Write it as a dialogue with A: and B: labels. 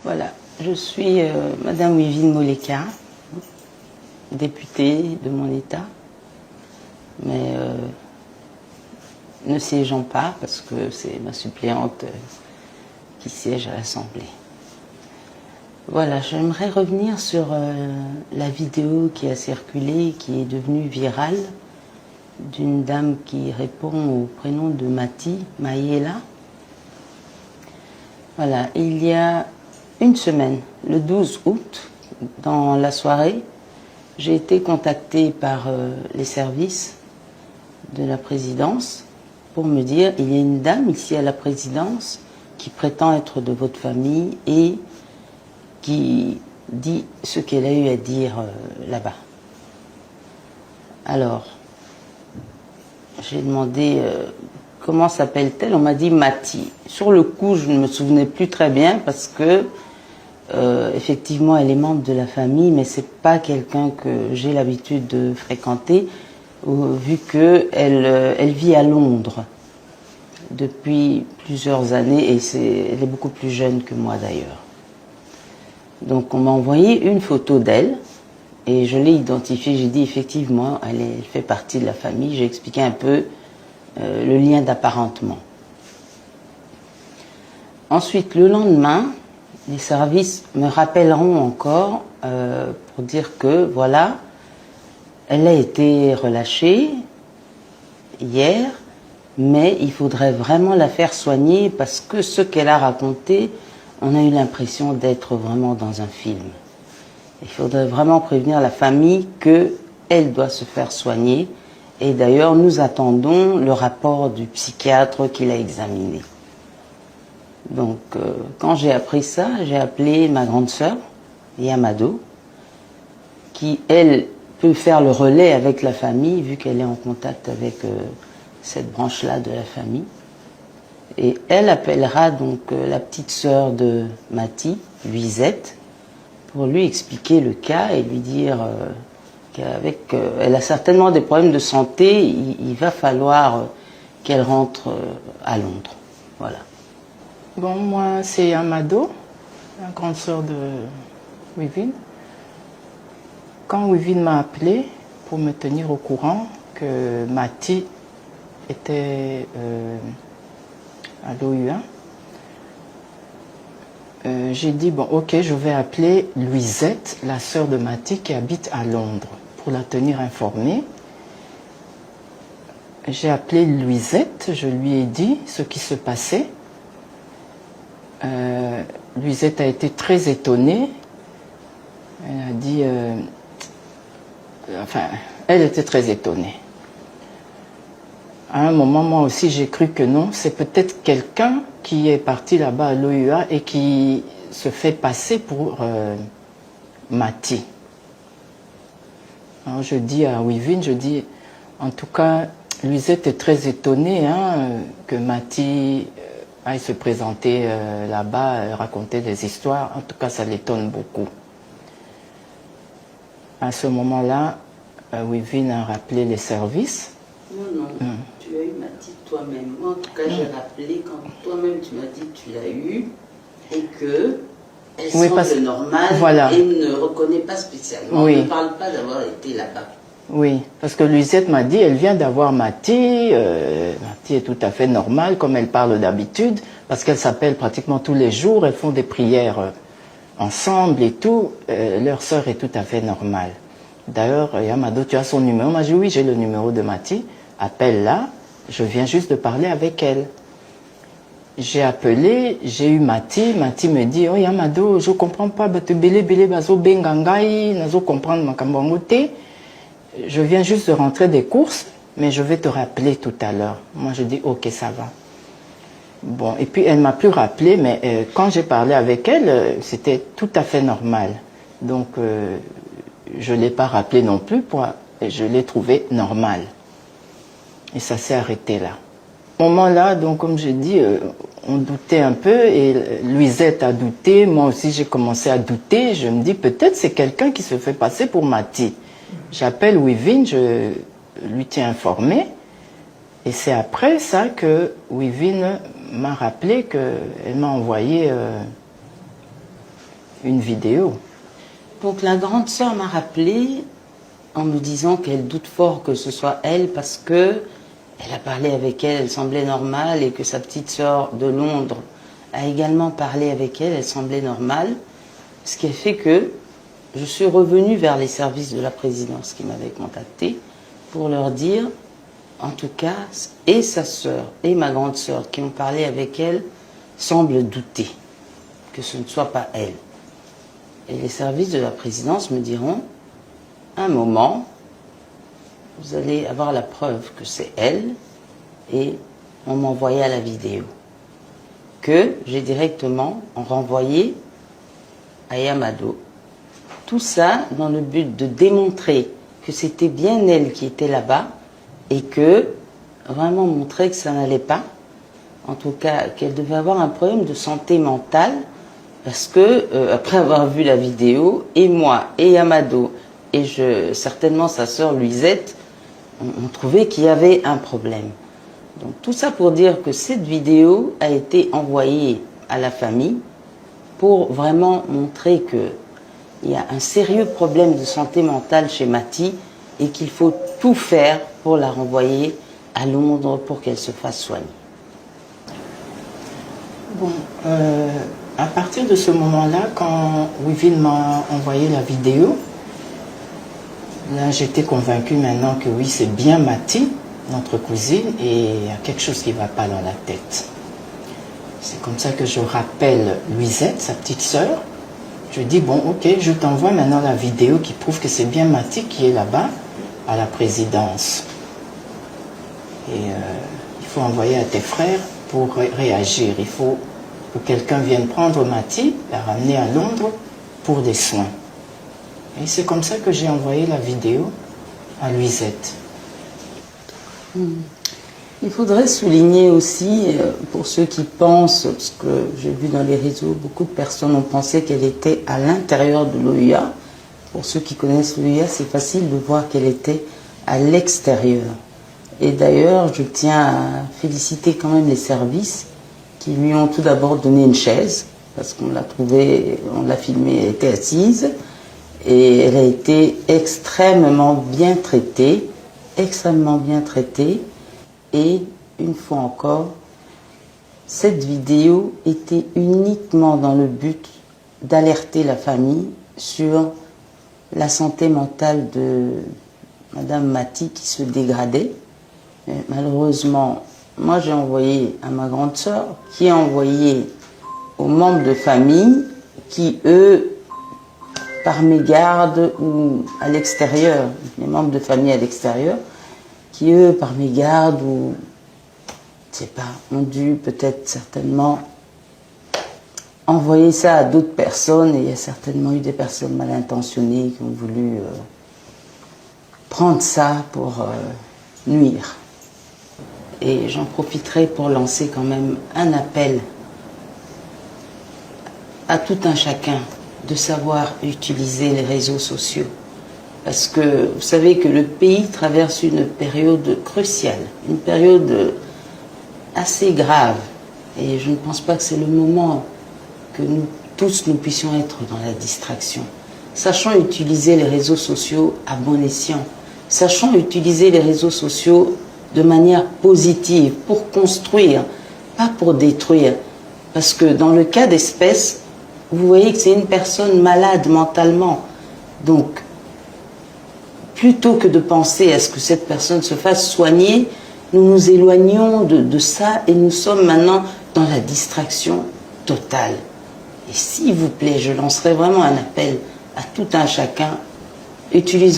A: Voilà, je suis Madame Wivine Moleka, députée de mon État, mais ne siégeant pas parce que c'est ma suppléante qui siège à l'Assemblée. Voilà, j'aimerais revenir sur la vidéo qui a circulé, qui est devenue virale, d'une dame qui répond au prénom de Mati, Maïela. Voilà, il y a une semaine, le 12 août, dans la soirée, j'ai été contactée par les services de la présidence pour me dire il y a une dame ici à la présidence qui prétend être de votre famille et qui dit ce qu'elle a eu à dire là-bas. Alors, j'ai demandé comment s'appelle-t-elle. On m'a dit Mati. Sur le coup, je ne me souvenais plus très bien parce que effectivement, elle est membre de la famille, mais c'est pas quelqu'un que j'ai l'habitude de fréquenter, vu qu'elle elle vit à Londres depuis plusieurs années et elle est beaucoup plus jeune que moi d'ailleurs. Donc on m'a envoyé une photo d'elle et je l'ai identifiée. J'ai dit effectivement, elle fait partie de la famille. J'ai expliqué un peu le lien d'apparentement. Ensuite, le lendemain, les services me rappelleront encore pour dire que, voilà, elle a été relâchée hier, mais il faudrait vraiment la faire soigner parce que ce qu'elle a raconté, on a eu l'impression d'être vraiment dans un film. Il faudrait vraiment prévenir la famille qu'elle doit se faire soigner. Et d'ailleurs, nous attendons le rapport du psychiatre qui l'a examiné. Donc, quand j'ai appris ça, j'ai appelé ma grande sœur, Yamado, qui, elle, peut faire le relais avec la famille, vu qu'elle est en contact avec cette branche-là de la famille. Et elle appellera donc la petite sœur de Mati, Luisette, pour lui expliquer le cas et lui dire qu'elle a certainement des problèmes de santé, il va falloir qu'elle rentre à Londres. Voilà.
B: Bon, moi, c'est Amado, la grande sœur de Wivine. Quand Wivine m'a appelé pour me tenir au courant que Mati était à l'OUA, j'ai dit, bon, ok, je vais appeler Luisette, la sœur de Mati qui habite à Londres, pour la tenir informée. J'ai appelé Luisette, je lui ai dit ce qui se passait. Luisette a été très étonnée. Elle a dit... enfin, elle était très étonnée. À un moment, moi aussi, j'ai cru que non. C'est peut-être quelqu'un qui est parti là-bas à l'OUA et qui se fait passer pour Mati. Alors, je dis à Wivine, je dis, en tout cas, Luisette est très étonnée que Mati aille se présenter là-bas, raconter des histoires. En tout cas, ça l'étonne beaucoup. À ce moment-là, Wivine a rappelé les services.
A: Non, tu as eu Mati toi-même. Moi, en tout cas, j'ai rappelé quand toi-même tu m'as dit que tu l'as eu et que elle semble normale, voilà. Et ne reconnaît pas spécialement. Oui. On ne parle pas d'avoir été là-bas.
B: Oui, parce que Luisette m'a dit, elle vient d'avoir Mati. Mati est tout à fait normale, comme elle parle d'habitude, parce qu'elle s'appelle pratiquement tous les jours, elles font des prières ensemble et tout. Leur sœur est tout à fait normale. D'ailleurs, Yamado, tu as son numéro? Moi, j'ai dit oui, j'ai le numéro de Mati. Appelle-la, je viens juste de parler avec elle. J'ai appelé, j'ai eu Mati. Mati me dit, oh Yamado, je ne comprends pas, je viens juste de rentrer des courses, mais je vais te rappeler tout à l'heure. Moi, je dis, ok, ça va. Bon, et puis elle ne m'a plus rappelé, mais quand j'ai parlé avec elle, c'était tout à fait normal. Donc, je ne l'ai pas rappelé non plus, je l'ai trouvé normal. Et ça s'est arrêté là. À ce moment-là, donc, comme je dis, on doutait un peu, et Luisette a douté, moi aussi j'ai commencé à douter. Je me dis, peut-être c'est quelqu'un qui se fait passer pour Mati. J'appelle Wivine, je lui tiens informé, et c'est après ça que Wivine m'a rappelé qu'elle m'a envoyé une vidéo.
A: Donc la grande sœur m'a rappelé en me disant qu'elle doute fort que ce soit elle parce que elle a parlé avec elle, elle semblait normale, et que sa petite sœur de Londres a également parlé avec elle, elle semblait normale. Ce qui a fait que je suis revenue vers les services de la présidence qui m'avaient contacté pour leur dire, en tout cas, et sa sœur et ma grande sœur qui ont parlé avec elle semblent douter que ce ne soit pas elle. Et les services de la présidence me diront, un moment, vous allez avoir la preuve que c'est elle, et on m'envoya la vidéo que j'ai directement renvoyée à Yamado. Tout ça dans le but de démontrer que c'était bien elle qui était là-bas et que vraiment montrer que ça n'allait pas, en tout cas qu'elle devait avoir un problème de santé mentale parce que après avoir vu la vidéo, et moi et Yamado et certainement sa sœur Luisette, on trouvait qu'il y avait un problème. Donc tout ça pour dire que cette vidéo a été envoyée à la famille pour vraiment montrer qu'il y a un sérieux problème de santé mentale chez Mathie et qu'il faut tout faire pour la renvoyer à Londres pour qu'elle se fasse soigner.
B: Bon, à partir de ce moment-là, quand Wivine m'a envoyé la vidéo, là j'étais convaincue maintenant que oui, c'est bien Mathie, notre cousine, et il y a quelque chose qui ne va pas dans la tête. C'est comme ça que je rappelle Luisette, sa petite sœur. Je dis, bon, ok, je t'envoie maintenant la vidéo qui prouve que c'est bien Mathie qui est là-bas, à la présidence. Et il faut envoyer à tes frères pour réagir. Il faut que quelqu'un vienne prendre Mathie, la ramener à Londres pour des soins. Et c'est comme ça que j'ai envoyé la vidéo à Luisette.
A: Il faudrait souligner aussi, pour ceux qui pensent, parce que j'ai vu dans les réseaux, beaucoup de personnes ont pensé qu'elle était à l'intérieur de l'OUA. Pour ceux qui connaissent l'OUA, c'est facile de voir qu'elle était à l'extérieur. Et d'ailleurs, je tiens à féliciter quand même les services qui lui ont tout d'abord donné une chaise, parce qu'on l'a trouvée, on l'a filmée, elle était assise, et elle a été extrêmement bien traitée, et une fois encore, cette vidéo était uniquement dans le but d'alerter la famille sur la santé mentale de Madame Mathie qui se dégradait. Mais malheureusement, moi j'ai envoyé à ma grande sœur, qui a envoyé aux membres de famille qui, eux, par mégarde ou à l'extérieur, les membres de famille à l'extérieur, qui eux, par mégarde ou, je ne sais pas, ont dû peut-être certainement envoyer ça à d'autres personnes, et il y a certainement eu des personnes mal intentionnées qui ont voulu prendre ça pour nuire. Et j'en profiterai pour lancer quand même un appel à tout un chacun de savoir utiliser les réseaux sociaux. Parce que vous savez que le pays traverse une période cruciale, une période assez grave. Et je ne pense pas que c'est le moment que nous tous nous puissions être dans la distraction. Sachons utiliser les réseaux sociaux à bon escient. Sachons utiliser les réseaux sociaux de manière positive, pour construire, pas pour détruire. Parce que dans le cas d'espèce, vous voyez que c'est une personne malade mentalement. Donc, plutôt que de penser à ce que cette personne se fasse soigner, nous nous éloignons de ça et nous sommes maintenant dans la distraction totale. Et s'il vous plaît, je lancerai vraiment un appel à tout un chacun, utilisons